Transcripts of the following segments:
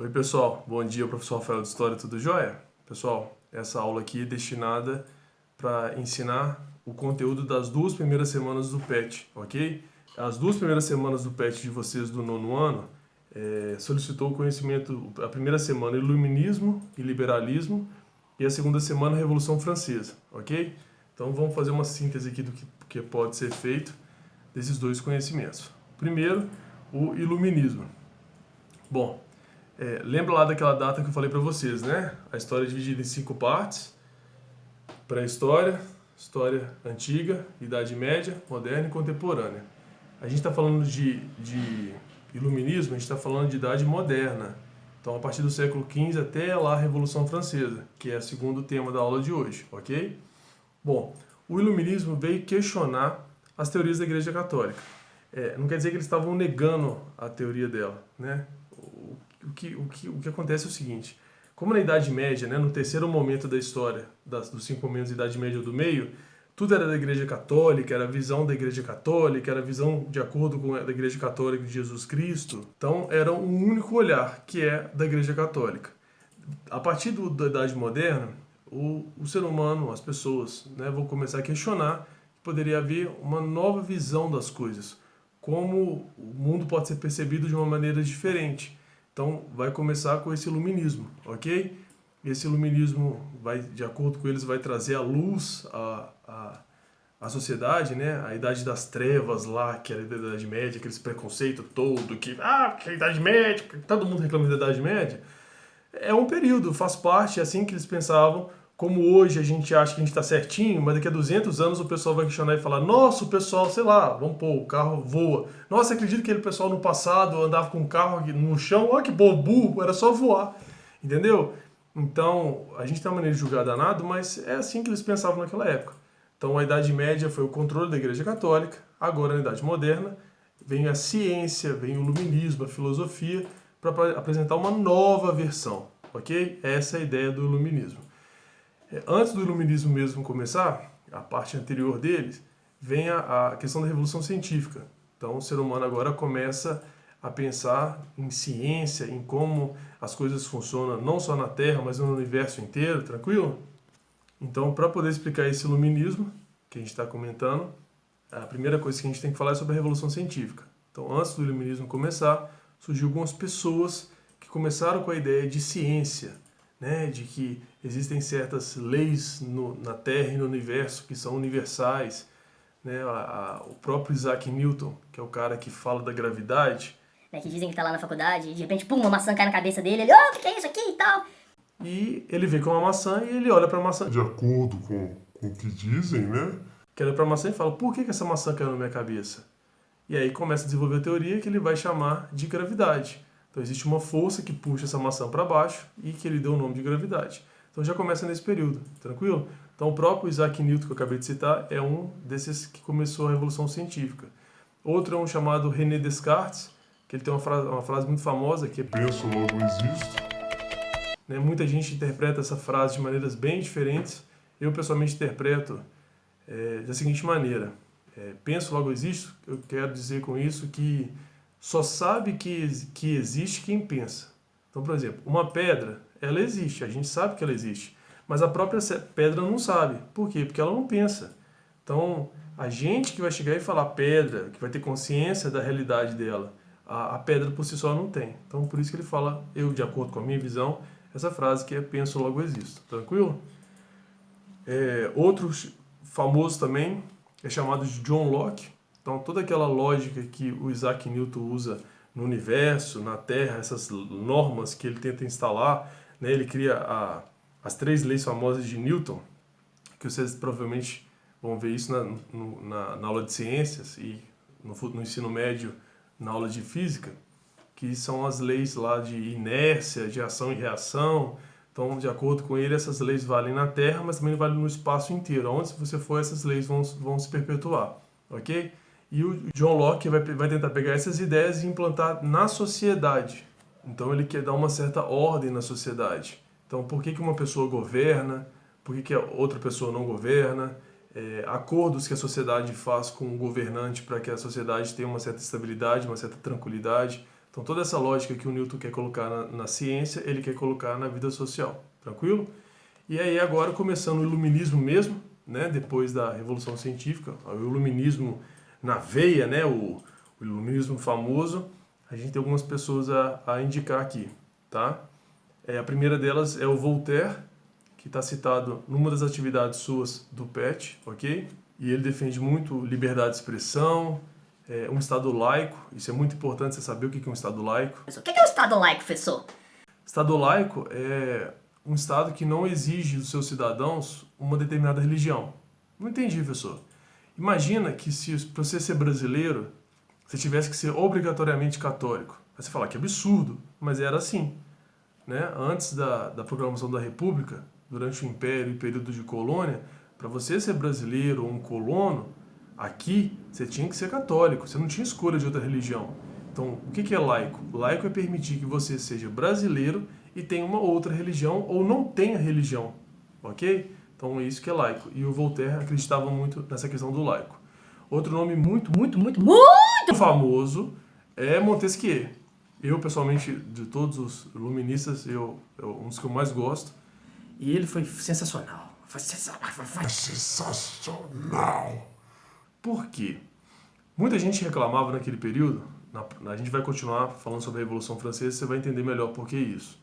Oi pessoal, bom dia, professor Rafael de História, tudo jóia? Pessoal, essa aula aqui é destinada para ensinar o conteúdo das 2 primeiras semanas do PET, ok? As 2 primeiras semanas do PET de vocês do nono ano solicitou o conhecimento, a primeira semana Iluminismo e Liberalismo e a segunda semana Revolução Francesa, ok? Então vamos fazer uma síntese aqui do que pode ser feito desses dois conhecimentos. Primeiro, o Iluminismo. Bom, lembra lá daquela data que eu falei para vocês, né? A história é dividida em 5 partes: pré-história, história antiga, Idade Média, moderna e contemporânea. A gente está falando de iluminismo, a gente está falando de Idade Moderna. Então, a partir do século XV até lá a Revolução Francesa, que é o segundo tema da aula de hoje, ok? Bom, o iluminismo veio questionar as teorias da Igreja Católica. Não quer dizer que eles estavam negando a teoria dela, né? O que acontece é o seguinte: como na Idade Média, né, no terceiro momento da história, dos 5 momentos da Idade Média do meio, tudo era da Igreja Católica, era a visão da Igreja Católica, era a visão de acordo com a da Igreja Católica de Jesus Cristo. Então, era um único olhar, que é da Igreja Católica. A partir da Idade Moderna, o ser humano, as pessoas, né, vão começar a questionar que poderia haver uma nova visão das coisas, como o mundo pode ser percebido de uma maneira diferente. Então, vai começar com esse iluminismo, ok? Esse iluminismo, de acordo com eles, vai trazer à luz a sociedade, né? A Idade das Trevas lá, que era a Idade Média, aqueles preconceito todo, que a Idade Média, todo mundo reclama da Idade Média. É um período, faz parte, é assim que eles pensavam. Como hoje a gente acha que a gente está certinho, mas daqui a 200 anos o pessoal vai questionar e falar: nossa, o pessoal, sei lá, vamos pôr, o carro voa. Nossa, acredito que aquele pessoal no passado andava com um carro no chão, olha que burro, era só voar. Entendeu? Então, a gente tem uma maneira de julgar danado, mas é assim que eles pensavam naquela época. Então, a Idade Média foi o controle da Igreja Católica, agora na Idade Moderna vem a ciência, vem o iluminismo, a filosofia, para apresentar uma nova versão, ok? Essa é a ideia do iluminismo. Antes do iluminismo mesmo começar, a parte anterior deles, vem a questão da revolução científica. Então, o ser humano agora começa a pensar em ciência, em como as coisas funcionam, não só na Terra, mas no universo inteiro, tranquilo? Então, para poder explicar esse iluminismo que a gente está comentando, a primeira coisa que a gente tem que falar é sobre a revolução científica. Então, antes do iluminismo começar, surgiu algumas pessoas que começaram com a ideia de ciência, né, de que existem certas leis na Terra e no universo que são universais, né, o próprio Isaac Newton, que é o cara que fala da gravidade, né, que dizem que tá lá na faculdade e de repente, pum, uma maçã cai na cabeça dele, ele, o que é isso aqui e tal? e ele vê com uma maçã e ele olha para a maçã, De acordo com o que dizem, né? que olha para a maçã e fala: por que essa maçã caiu na minha cabeça? E aí começa a desenvolver a teoria que ele vai chamar de gravidade. Então existe uma força que puxa essa maçã para baixo e que ele deu o nome de gravidade. Então já começa nesse período, tranquilo? Então o próprio Isaac Newton, que eu acabei de citar, é um desses que começou a revolução científica. Outro é um chamado René Descartes, que ele tem uma frase muito famosa que é: Penso, logo existo. né, muita gente interpreta essa frase de maneiras bem diferentes. Eu pessoalmente interpreto da seguinte maneira: penso, logo existo. Eu quero dizer com isso que só sabe que existe quem pensa. Então, por exemplo, uma pedra, ela existe, a gente sabe que ela existe, mas a própria pedra não sabe. Por quê? Porque ela não pensa. Então, a gente que vai chegar e falar pedra, que vai ter consciência da realidade dela, a pedra por si só não tem. Então, por isso que ele fala, eu, de acordo com a minha visão, essa frase que é penso, logo existo. Tranquilo? Outro famoso também é chamado de John Locke. Então, toda aquela lógica que o Isaac Newton usa no universo, na Terra, essas normas que ele tenta instalar, né? Ele cria as 3 leis famosas de Newton, que vocês provavelmente vão ver isso na aula de ciências e no ensino médio, na aula de física, que são as leis lá de inércia, de ação e reação. Então, de acordo com ele, essas leis valem na Terra, mas também valem no espaço inteiro. Onde você for, essas leis vão se perpetuar, ok? E o John Locke vai tentar pegar essas ideias e implantar na sociedade. Então, ele quer dar uma certa ordem na sociedade. Então, por que uma pessoa governa? Por que a outra pessoa não governa? Acordos que a sociedade faz com o governante para que a sociedade tenha uma certa estabilidade, uma certa tranquilidade. Então toda essa lógica que o Newton quer colocar na ciência, ele quer colocar na vida social, tranquilo? E aí agora começando o iluminismo mesmo, né, depois da Revolução Científica, o iluminismo na veia, né, o iluminismo famoso, a gente tem algumas pessoas a indicar aqui, tá? A primeira delas é o Voltaire, que está citado numa das atividades suas do PET, ok? E ele defende muito liberdade de expressão, um Estado laico, isso é muito importante você saber o que é um Estado laico. O que é um Estado laico, professor? Estado laico é um Estado que não exige dos seus cidadãos uma determinada religião. Não entendi, professor. Imagina que se para você ser brasileiro, você tivesse que ser obrigatoriamente católico. Aí você fala que absurdo, mas era assim. Né? Antes da proclamação da República, durante o Império e período de colônia, para você ser brasileiro ou um colono, aqui você tinha que ser católico, você não tinha escolha de outra religião. Então, o que é laico? Laico é permitir que você seja brasileiro e tenha uma outra religião ou não tenha religião, ok? Então, é isso que é laico. E o Voltaire acreditava muito nessa questão do laico. Outro nome muito famoso é Montesquieu. Eu, pessoalmente, de todos os iluministas, um dos que eu mais gosto. E ele foi sensacional. Foi Sensacional. Por quê? Muita gente reclamava naquele período, a gente vai continuar falando sobre a Revolução Francesa, você vai entender melhor por que isso.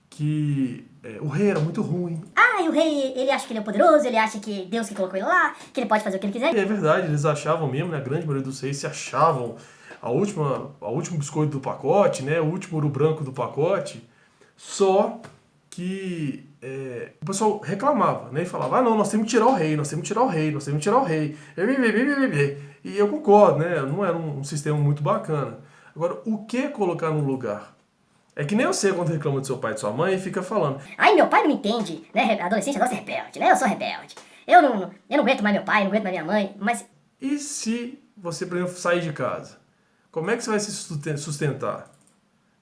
Que o rei era muito ruim. Ah, e o rei, ele acha que ele é poderoso, ele acha que Deus que colocou ele lá, que ele pode fazer o que ele quiser. E é verdade, eles achavam mesmo, né, a grande maioria dos reis se achavam a último biscoito do pacote, né, o último ouro branco do pacote, só que o pessoal reclamava, né, e falava, não, nós temos que tirar o rei, nós temos que tirar o rei, nós temos que tirar o rei. E eu concordo, né, não era um sistema muito bacana. Agora, o que colocar no lugar? É que nem você quando reclama do seu pai e de sua mãe e fica falando, Ai, meu pai não me entende, né, adolescente é rebelde, né, eu sou rebelde. Eu não aguento mais meu pai, não aguento mais minha mãe, mas... E se você, por exemplo, sair de casa? Como é que você vai se sustentar?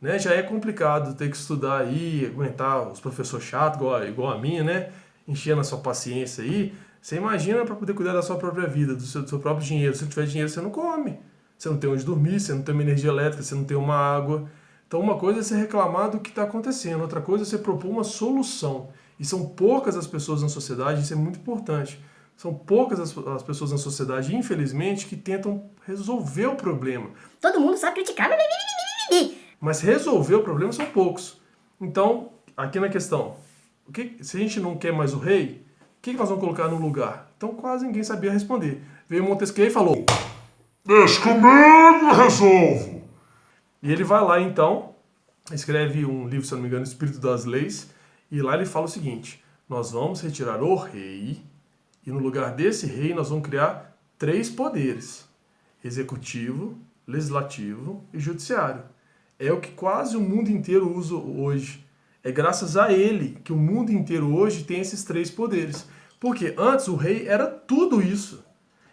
Né? Já é complicado ter que estudar aí, aguentar os professores chatos, igual a minha, né? Enchendo a sua paciência aí. Você imagina para poder cuidar da sua própria vida, do seu próprio dinheiro. Se não tiver dinheiro, você não come. Você não tem onde dormir, você não tem uma energia elétrica, você não tem uma água. Então, uma coisa é você reclamar do que está acontecendo, outra coisa é você propor uma solução. E são poucas as pessoas na sociedade, isso é muito importante. São poucas as pessoas na sociedade, infelizmente, que tentam resolver o problema. Todo mundo sabe criticar, Mas resolver o problema são poucos. Então, aqui na questão, se a gente não quer mais o rei, o que nós vamos colocar no lugar? Então quase ninguém sabia responder. Veio Montesquieu e falou, Deixa comigo, eu resolvo. E ele vai lá então, escreve um livro, se eu não me engano, Espírito das Leis, e lá ele fala o seguinte, nós vamos retirar o rei, e no lugar desse rei nós vamos criar 3 poderes, executivo, legislativo e judiciário. É o que quase o mundo inteiro usa hoje. É graças a ele que o mundo inteiro hoje tem esses 3 poderes. Porque antes o rei era tudo isso.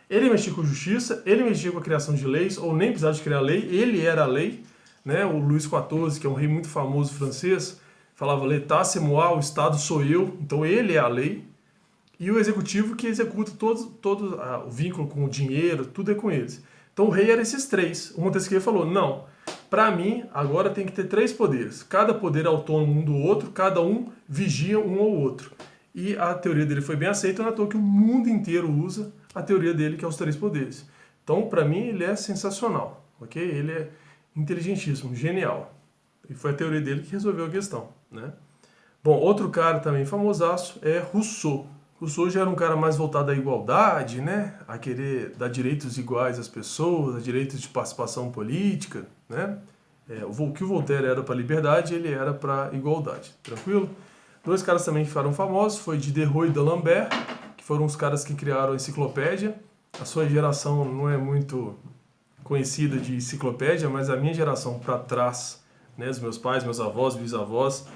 Ele mexia com justiça, ele mexia com a criação de leis, ou nem precisava de criar lei, ele era a lei. Né? O Luís XIV, que é um rei muito famoso francês, falava l'état c'est moi, o Estado sou eu, então ele é a lei. E o executivo que executa todo o vínculo com o dinheiro, tudo é com eles. Então o rei era esses 3. O Montesquieu falou, não, para mim agora tem que ter 3 poderes. Cada poder é autônomo um do outro, cada um vigia um ao outro. E a teoria dele foi bem aceita, não é à toa que o mundo inteiro usa a teoria dele, que é os 3 poderes. Então, para mim, ele é sensacional, ok? Ele é inteligentíssimo, genial. E foi a teoria dele que resolveu a questão, né? Bom, outro cara também famosaço é Rousseau. Rousseau já era um cara mais voltado à igualdade, né? A querer dar direitos iguais às pessoas, a direitos de participação política, né? O que o Voltaire era para liberdade, ele era para igualdade, tranquilo? 2 caras também que ficaram famosos foi Diderot e D'Alembert, que foram os caras que criaram a enciclopédia. A sua geração não é muito conhecida de enciclopédia, mas a minha geração para trás, né, os meus pais, meus avós, bisavós,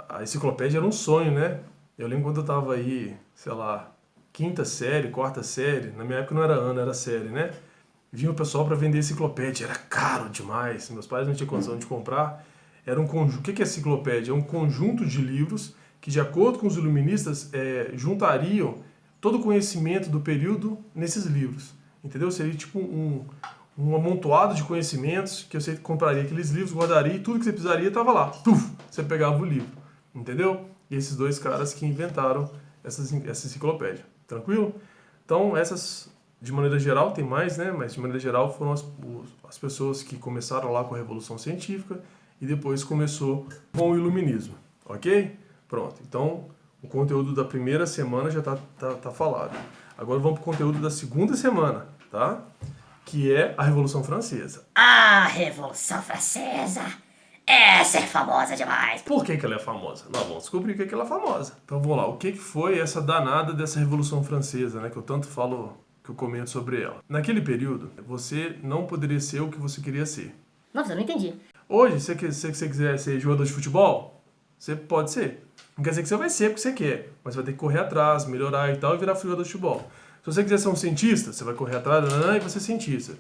a enciclopédia era um sonho, né? Eu lembro quando eu estava aí, sei lá, 5ª série, 4ª série, na minha época não era ano, era série, né? Vinha o pessoal para vender enciclopédia, era caro demais, meus pais não tinham condição de comprar. Era um conjunto. O que é enciclopédia? É um conjunto de livros que, de acordo com os iluministas, juntariam todo o conhecimento do período nesses livros. Entendeu? Seria tipo um amontoado de conhecimentos que você compraria aqueles livros, guardaria e tudo que você precisaria estava lá. Tuf, você pegava o livro, entendeu? E esses dois caras que inventaram essa enciclopédia. Tranquilo? Então, essas, de maneira geral, tem mais, né? Mas de maneira geral foram as pessoas que começaram lá com a Revolução Científica e depois começou com o Iluminismo. Ok? Pronto. Então, o conteúdo da primeira semana já tá falado. Agora vamos para o conteúdo da segunda semana, tá? Que é a Revolução Francesa. A Revolução Francesa! Essa é famosa demais! Por que ela é famosa? Nós vamos descobrir por que ela é famosa. Então vamos lá, o que foi essa danada dessa Revolução Francesa, né? Que eu tanto falo, que eu comento sobre ela. Naquele período, você não poderia ser o que você queria ser. Nossa, eu não entendi. Hoje, se você quiser ser jogador de futebol, você pode ser. Não quer dizer que você vai ser porque você quer, mas vai ter que correr atrás, melhorar e tal, e virar jogador de futebol. Se você quiser ser um cientista, você vai correr atrás e vai ser cientista.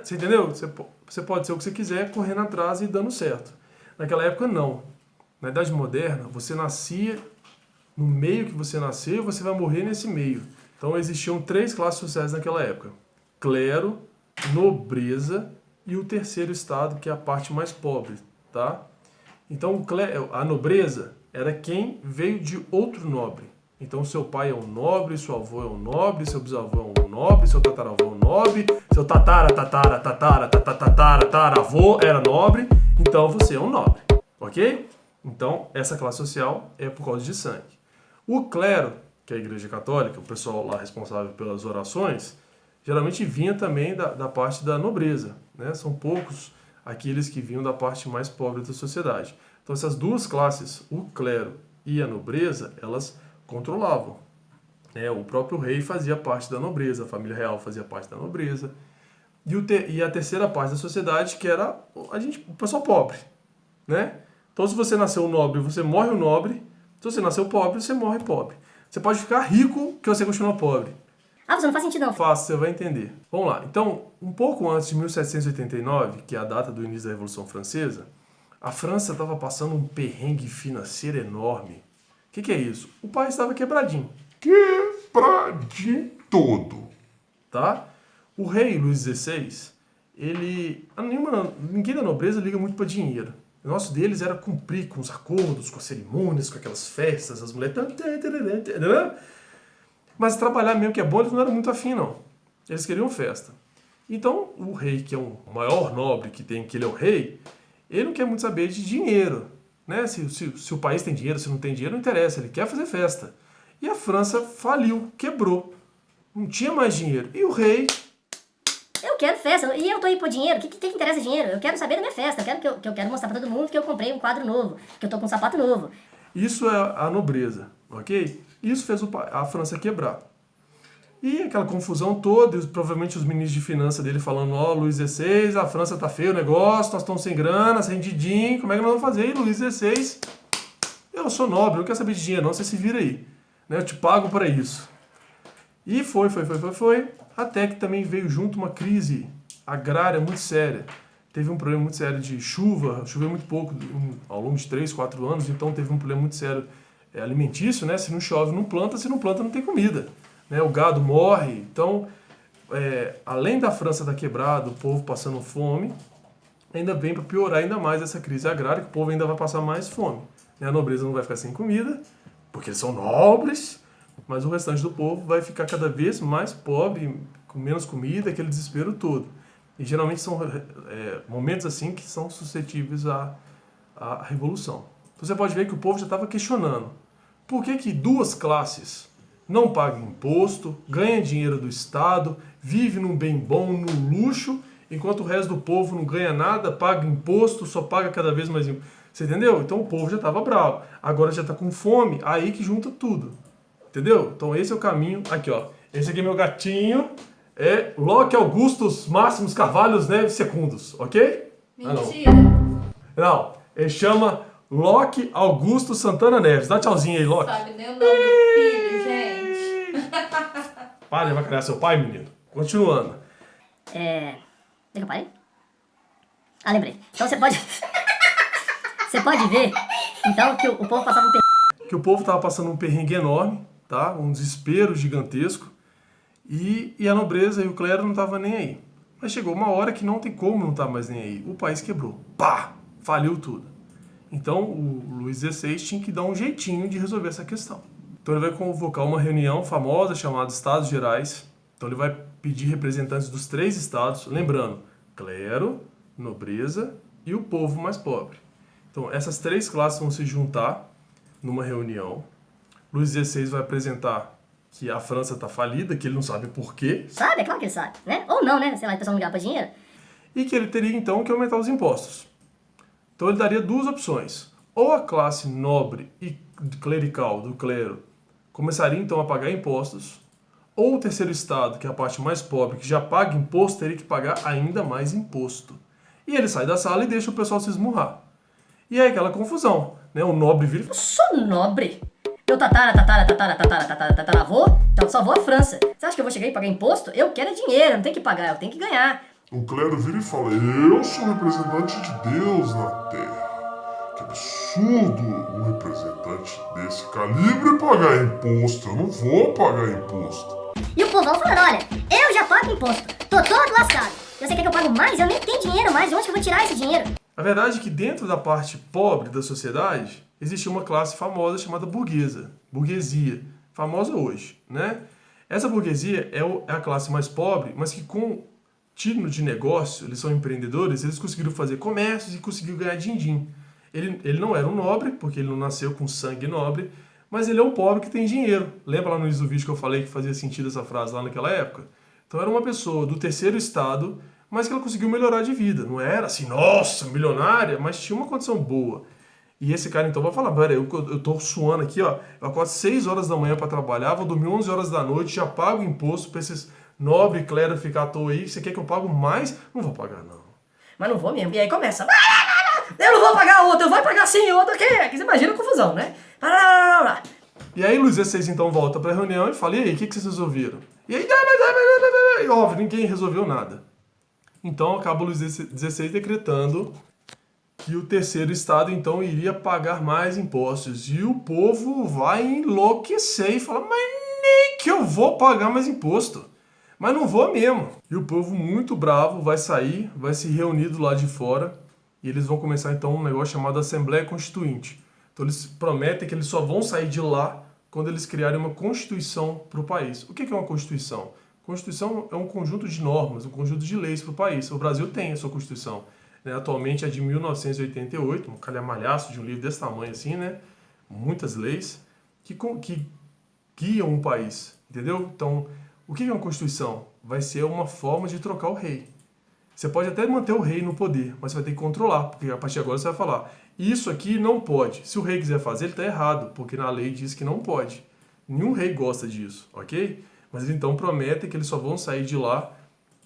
Você entendeu? Você pode ser o que você quiser, correndo atrás e dando certo. Naquela época, não. Na Idade Moderna, você nascia no meio que você nasceu e você vai morrer nesse meio. Então, existiam 3 classes sociais naquela época. Clero, nobreza e o terceiro estado, que é a parte mais pobre, tá? Então, a nobreza era quem veio de outro nobre. Então, seu pai é um nobre, seu avô é um nobre, seu bisavô é um nobre, seu tataravô é um nobre, seu tataravô era nobre, então você é um nobre, ok? Então, essa classe social é por causa de sangue. O clero, que é a Igreja Católica, o pessoal lá responsável pelas orações, geralmente vinha também da parte da nobreza, né? São poucos aqueles que vinham da parte mais pobre da sociedade. Então, essas duas classes, o clero e a nobreza, elas controlavam. O próprio rei fazia parte da nobreza, a família real fazia parte da nobreza. E a terceira parte da sociedade, que era o pessoal pobre, né? Então, se você nasceu nobre, você morre um nobre. Se você nasceu pobre, você morre pobre. Você pode ficar rico, que você continua pobre. Ah, você não faz sentido não. Fácil, você vai entender. Vamos lá. Então, um pouco antes de 1789, que é a data do início da Revolução Francesa, a França estava passando um perrengue financeiro enorme. O que é isso? O país estava quebradinho. Quebradinho todo. Tá? O rei Luís XVI, ninguém da nobreza liga muito para dinheiro. O nosso deles era cumprir com os acordos, com as cerimônias, com aquelas festas, as mulheres... Mas trabalhar mesmo que é bom, eles não eram muito afim, não. Eles queriam festa. Então, o rei, que é o maior nobre que tem, que ele é o rei, ele não quer muito saber de dinheiro. Né? Se o país tem dinheiro, se não tem dinheiro, não interessa. Ele quer fazer festa. E a França faliu, quebrou. Não tinha mais dinheiro. E o rei... Eu quero festa, e eu tô aí por dinheiro, o que interessa dinheiro? Eu quero saber da minha festa, eu quero mostrar pra todo mundo que eu comprei um quadro novo, que eu tô com um sapato novo. Isso é a nobreza, ok? Isso fez a França quebrar. E aquela confusão toda, e provavelmente os ministros de finanças dele falando, Luís XVI, a França tá feio o negócio, nós estamos sem grana, sem din-din, como é que nós vamos fazer? E Luís XVI, eu sou nobre, eu não quero saber de dinheiro não, você se vira aí. Né? Eu te pago para isso. E foi, até que também veio junto uma crise agrária muito séria. Teve um problema muito sério de chuva, choveu muito pouco ao longo de 3, 4 anos, então teve um problema muito sério alimentício, né? Se não chove, não planta, se não planta, não tem comida. Né? O gado morre. Então, além da França estar quebrada, o povo passando fome, ainda vem para piorar ainda mais essa crise agrária, que o povo ainda vai passar mais fome. Né? A nobreza não vai ficar sem comida, porque eles são nobres, mas o restante do povo vai ficar cada vez mais pobre, com menos comida, aquele desespero todo. E geralmente são momentos assim que são suscetíveis à revolução. Então você pode ver que o povo já estava questionando. Por que duas classes não pagam imposto, ganham dinheiro do Estado, vivem num bem bom, no luxo, enquanto o resto do povo não ganha nada, paga imposto, só paga cada vez mais imposto. Você entendeu? Então o povo já estava bravo. Agora já está com fome, aí que junta tudo. Entendeu? Então esse é o caminho. Aqui, ó. Esse aqui é meu gatinho. É Locke Augustus Máximos Carvalhos Neves Secundos, ok? Mentira. Não, ele chama Locke Augusto Santana Neves. Dá tchauzinho aí, Locke. Sabe nem o nome do filho, gente. Para, ele vai criar seu pai, menino. Continuando. Onde é que eu parei? Ah, lembrei. Então você pode... você pode ver, então, que o povo passava um perrengue. Que o povo estava passando um perrengue enorme, tá? Um desespero gigantesco. E a nobreza e o clero não estavam nem aí. Mas chegou uma hora que não tem como não estar mais nem aí. O país quebrou. Pá! Faliu tudo. Então o Luís XVI tinha que dar um jeitinho de resolver essa questão. Então ele vai convocar uma reunião famosa chamada Estados Gerais. Então ele vai pedir representantes dos 3 estados, lembrando, clero, nobreza e o povo mais pobre. Então essas 3 classes vão se juntar numa reunião. Luís XVI vai apresentar que a França está falida, que ele não sabe por quê, Sabe? É claro que ele sabe, né? Ou não, né? Sei lá, a pessoa não ligar pra dinheiro. e que ele teria então que aumentar os impostos. Então ele daria 2 opções. Ou a classe nobre e clerical do clero começaria então a pagar impostos, ou o terceiro estado, que é a parte mais pobre, que já paga imposto, teria que pagar ainda mais imposto. E ele sai da sala e deixa o pessoal se esmurrar. E aí aquela confusão, né? O nobre vira e Eu fala, sou nobre. Meu tataravô, então salvou a França. Você acha que eu vou chegar e pagar imposto? Eu quero é dinheiro, não tem que pagar, eu tenho que ganhar. O clero vira e fala: eu sou representante de Deus na terra. Que absurdo um representante desse calibre pagar imposto. Eu não vou pagar imposto. E o povão falando, olha, eu já pago imposto, tô todo lascado. Você quer que eu pague mais? Eu nem tenho dinheiro mais, de onde que eu vou tirar esse dinheiro? A verdade é que dentro da parte pobre da sociedade existe uma classe famosa chamada burguesia, famosa hoje, né? Essa burguesia é a classe mais pobre, mas que com título de negócio, eles são empreendedores, eles conseguiram fazer comércios e conseguiram ganhar din-din. Ele não era um nobre, porque ele não nasceu com sangue nobre, mas ele é um pobre que tem dinheiro. Lembra lá no início do vídeo que eu falei que fazia sentido essa frase lá naquela época? Então era uma pessoa do terceiro estado, mas que ela conseguiu melhorar de vida. Não era assim, nossa, milionária, mas tinha uma condição boa. E esse cara então vai falar, pera, eu tô suando aqui, ó, eu acordo 6 horas da manhã para trabalhar, vou dormir 11 horas da noite, já pago imposto para esses nobre clero ficar à toa aí, você quer que eu pago mais? Não vou pagar, não. Mas não vou mesmo. E aí começa. Eu não vou pagar outro, eu vou pagar sim outro. Que você imagina a confusão, né? E aí Luís XVI então volta pra reunião e fala, e aí, o que vocês resolveram? E aí, óbvio, ninguém resolveu nada. Então acaba o Luís XVI decretando que o terceiro estado então iria pagar mais impostos. E o povo vai enlouquecer e fala, mas nem que eu vou pagar mais imposto. Mas não vou mesmo. E o povo muito bravo vai sair, vai se reunir do lado de fora e eles vão começar então um negócio chamado Assembleia Constituinte. Então eles prometem que eles só vão sair de lá quando eles criarem uma Constituição para o país. O que é uma Constituição? Constituição é um conjunto de normas, um conjunto de leis para o país. O Brasil tem a sua Constituição. Né? Atualmente é de 1988, um calhamalhaço de um livro desse tamanho assim, né? Muitas leis que guiam o país, entendeu? Então, o que é uma Constituição? Vai ser uma forma de trocar o rei. Você pode até manter o rei no poder, mas você vai ter que controlar, porque a partir de agora você vai falar, isso aqui não pode. Se o rei quiser fazer, ele está errado, porque na lei diz que não pode. Nenhum rei gosta disso, ok? Mas eles então prometem que eles só vão sair de lá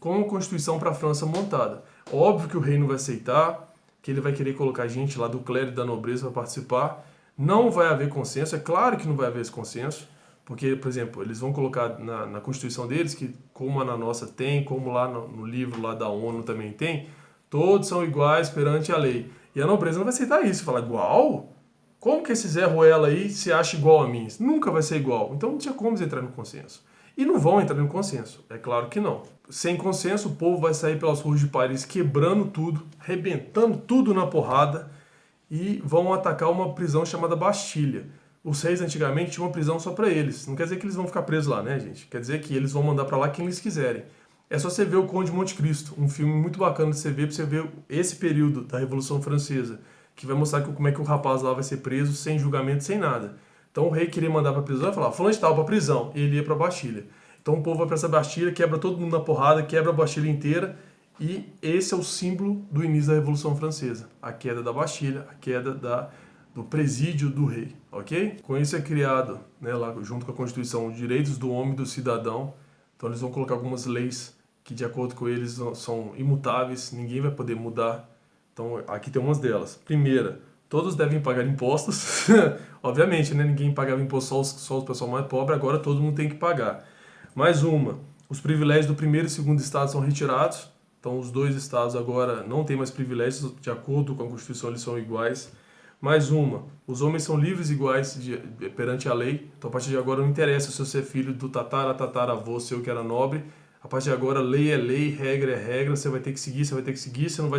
com uma Constituição para a França montada. Óbvio que o rei não vai aceitar, que ele vai querer colocar gente lá do clero e da nobreza para participar. Não vai haver consenso, é claro que não vai haver esse consenso, porque, por exemplo, eles vão colocar na Constituição deles, que como na nossa tem, como lá no livro lá da ONU também tem, todos são iguais perante a lei. E a nobreza não vai aceitar isso, falar igual? Como que esse Zé Ruela aí se acha igual a mim? Nunca vai ser igual. Então não tinha como eles entrar no consenso. E não vão entrar no consenso, é claro que não. Sem consenso, o povo vai sair pelas ruas de Paris quebrando tudo, arrebentando tudo na porrada e vão atacar uma prisão chamada Bastilha. Os reis antigamente tinham uma prisão só para eles. Não quer dizer que eles vão ficar presos lá, né, gente? Quer dizer que eles vão mandar para lá quem eles quiserem. É só você ver o Conde de Monte Cristo, um filme muito bacana de você ver, para você ver esse período da Revolução Francesa, que vai mostrar como é que o rapaz lá vai ser preso sem julgamento, sem nada. Então o rei queria mandar para prisão e falar, fulano de tal para prisão, e ele ia para Bastilha. Então o povo vai para essa Bastilha, quebra todo mundo na porrada, quebra a Bastilha inteira, e esse é o símbolo do início da Revolução Francesa. A queda da Bastilha, a queda do presídio do rei, ok? Com isso é criado, né, lá junto com a Constituição, os direitos do homem e do cidadão. Então eles vão colocar algumas leis que de acordo com eles são imutáveis, ninguém vai poder mudar. Então aqui tem umas delas. Primeira, todos devem pagar impostos. Obviamente, né, ninguém pagava imposto, só o pessoal mais pobre, agora todo mundo tem que pagar. Mais uma, os privilégios do primeiro e segundo estado são retirados. Então os 2 estados agora não têm mais privilégios, de acordo com a Constituição eles são iguais. Mais uma, os homens são livres e iguais perante a lei. Então, a partir de agora, não interessa se você é filho do tataravô seu que era nobre. A partir de agora, lei é lei, regra é regra, você vai ter que seguir, você vai ter que seguir, você não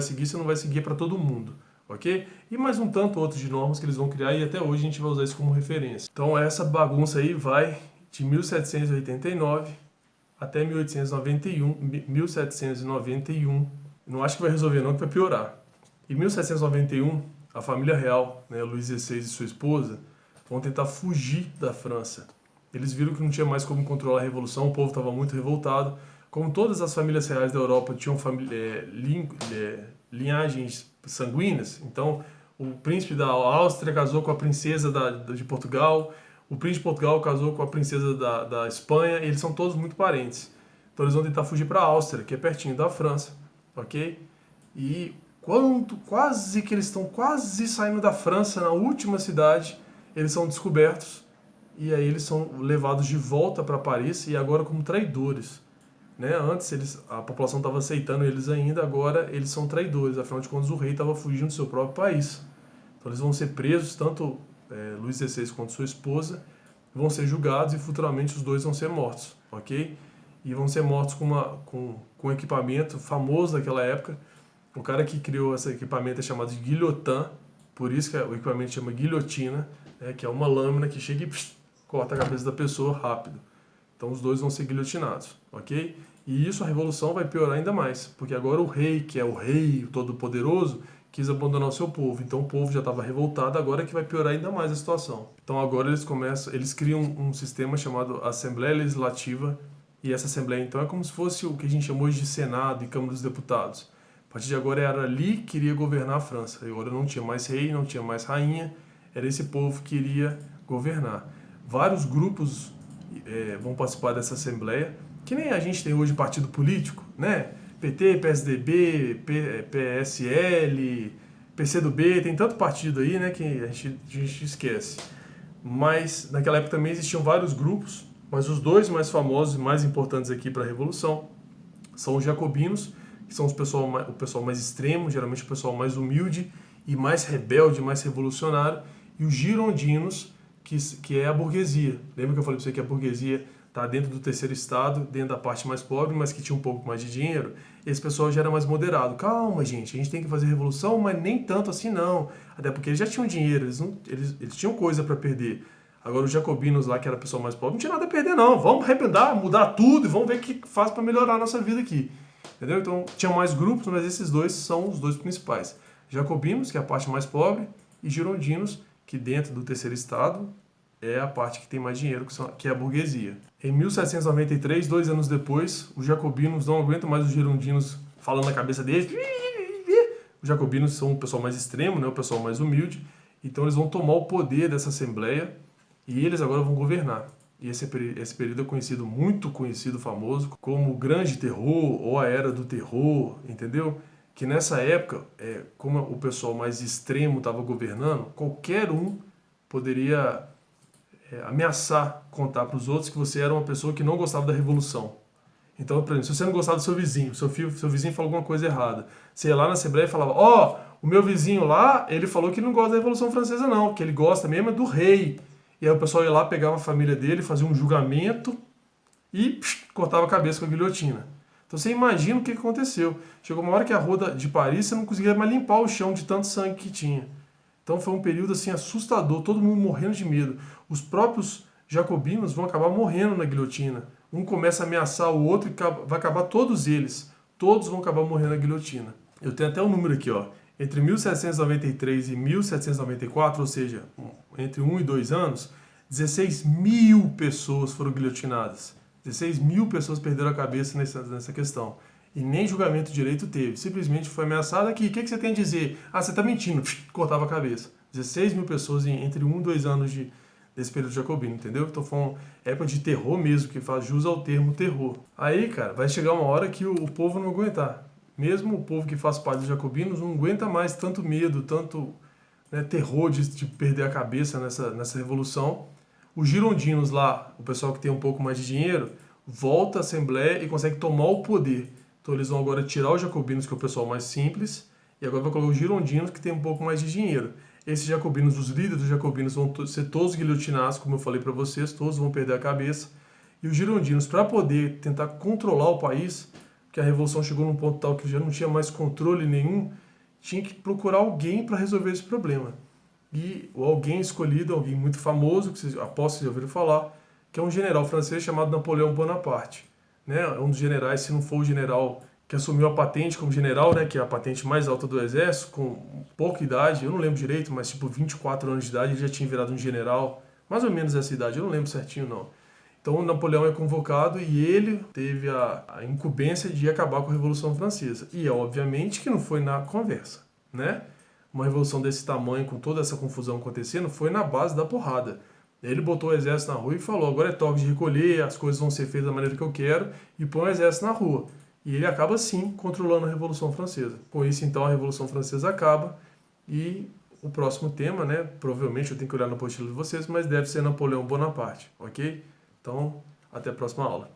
vai seguir para todo mundo, ok? E mais um tanto outros de normas que eles vão criar e até hoje a gente vai usar isso como referência. Então essa bagunça aí vai de 1789 até 1791. Não acho que vai resolver não, que vai piorar. Em 1791, a família real, né, Luís XVI e sua esposa, vão tentar fugir da França. Eles viram que não tinha mais como controlar a revolução, o povo estava muito revoltado. Como todas as famílias reais da Europa tinham linhagens sanguíneas, então o príncipe da Áustria casou com a princesa de Portugal, o príncipe de Portugal casou com a princesa da Espanha, e eles são todos muito parentes. Então eles vão tentar fugir para a Áustria, que é pertinho da França, ok? E quase que eles estão quase saindo da França, na última cidade, eles são descobertos, e aí eles são levados de volta para Paris, e agora como traidores. Né? Antes a população estava aceitando eles ainda, agora eles são traidores, afinal de contas o rei estava fugindo do seu próprio país. Então eles vão ser presos, tanto Luís XVI quanto sua esposa, vão ser julgados e futuramente os dois vão ser mortos, ok? E vão ser mortos com um equipamento famoso daquela época. O cara que criou esse equipamento é chamado de guilhotin, por isso que o equipamento chama guilhotina, que é uma lâmina que chega e corta a cabeça da pessoa rápido. Então os dois vão ser guilhotinados, ok? E isso, a revolução vai piorar ainda mais, porque agora o rei, que é o rei todo-poderoso, quis abandonar o seu povo. Então o povo já estava revoltado, agora que vai piorar ainda mais a situação. Então agora eles criam um sistema chamado Assembleia Legislativa, e essa Assembleia então é como se fosse o que a gente chama hoje de Senado e Câmara dos Deputados. A partir de agora era ali que iria governar a França. Agora não tinha mais rei, não tinha mais rainha, era esse povo que iria governar. Vários grupos vão participar dessa Assembleia, que nem a gente tem hoje partido político, né? PT, PSDB, PSL, PCdoB, tem tanto partido aí, né, que a gente esquece. Mas naquela época também existiam vários grupos, mas os dois mais famosos e mais importantes aqui para a Revolução são os jacobinos, que são o pessoal mais extremo, geralmente o pessoal mais humilde e mais rebelde, mais revolucionário, e os girondinos, que é a burguesia. Lembra que eu falei para você que a burguesia está dentro do terceiro estado, dentro da parte mais pobre, mas que tinha um pouco mais de dinheiro? Esse pessoal já era mais moderado. Calma, gente, a gente tem que fazer revolução, mas nem tanto assim não. Até porque eles já tinham dinheiro, eles tinham coisa para perder. Agora os jacobinos lá, que era o pessoal mais pobre, não tinha nada a perder não. Vamos arrependar, mudar tudo e vamos ver o que faz para melhorar a nossa vida aqui. Entendeu? Então tinha mais grupos, mas esses dois são os dois principais. Jacobinos, que é a parte mais pobre, e girondinos, que dentro do terceiro estado é a parte que tem mais dinheiro, que é a burguesia. Em 1793, 2 anos depois, os jacobinos não aguentam mais os girondinos falando na cabeça deles. Os jacobinos são o pessoal mais extremo, né, o pessoal mais humilde, então eles vão tomar o poder dessa assembleia e eles agora vão governar. E esse período é conhecido, muito conhecido, famoso, como o Grande Terror ou a Era do Terror, entendeu? Que nessa época, como o pessoal mais extremo estava governando, qualquer um poderia ameaçar contar para os outros que você era uma pessoa que não gostava da revolução. Então, por exemplo, se você não gostava do seu vizinho, seu vizinho falou alguma coisa errada, você ia lá na Assembleia e falava, o meu vizinho lá, ele falou que não gosta da Revolução Francesa não, que ele gosta mesmo é do rei. E aí o pessoal ia lá, pegava a família dele, fazia um julgamento e cortava a cabeça com a guilhotina. Então você imagina o que aconteceu. Chegou uma hora que a rua de Paris, você não conseguia mais limpar o chão de tanto sangue que tinha. Então foi um período assim assustador, todo mundo morrendo de medo. Os próprios jacobinos vão acabar morrendo na guilhotina. Um começa a ameaçar o outro e vai acabar todos eles. Todos vão acabar morrendo na guilhotina. Eu tenho até um número aqui, ó. Entre 1793 e 1794, ou seja, entre 1 e 2 anos, 16 mil pessoas foram guilhotinadas. 16 mil pessoas perderam a cabeça nessa questão. E nem julgamento direito teve. Simplesmente foi ameaçado aqui. O que você tem a dizer? Você está mentindo. Cortava a cabeça. 16 mil pessoas entre 1 e 2 anos desse período jacobino, entendeu? Então foi uma época de terror mesmo, que faz jus ao termo terror. Aí, cara, vai chegar uma hora que o povo não vai aguentar. Mesmo o povo que faz parte dos jacobinos não aguenta mais tanto medo, tanto terror de perder a cabeça nessa revolução. Os girondinos lá, o pessoal que tem um pouco mais de dinheiro, volta à Assembleia e consegue tomar o poder. Então eles vão agora tirar os jacobinos, que é o pessoal mais simples, e agora vai colocar os girondinos, que tem um pouco mais de dinheiro. Esses jacobinos, os líderes dos jacobinos vão ser todos guilhotinados, como eu falei para vocês, todos vão perder a cabeça. E os girondinos, para poder tentar controlar o país, porque a revolução chegou num ponto tal que já não tinha mais controle nenhum, tinha que procurar alguém para resolver esse problema. E o alguém escolhido, alguém muito famoso, que vocês aposto que já ouviram falar, que é um general francês chamado Napoleão Bonaparte. Né? É um dos generais, se não for o general que assumiu a patente como general, né, que é a patente mais alta do exército, com pouca idade, eu não lembro direito, mas tipo 24 anos de idade ele já tinha virado um general, mais ou menos essa idade, eu não lembro certinho não. Então o Napoleão é convocado e ele teve a incumbência de acabar com a Revolução Francesa. E obviamente que não foi na conversa, né? Uma revolução desse tamanho, com toda essa confusão acontecendo, foi na base da porrada. Ele botou o exército na rua e falou, agora é toque de recolher, as coisas vão ser feitas da maneira que eu quero, e põe o exército na rua. E ele acaba, sim, controlando a Revolução Francesa. Com isso, então, a Revolução Francesa acaba e o próximo tema, né, provavelmente eu tenho que olhar no apostila de vocês, mas deve ser Napoleão Bonaparte, ok? Então, até a próxima aula.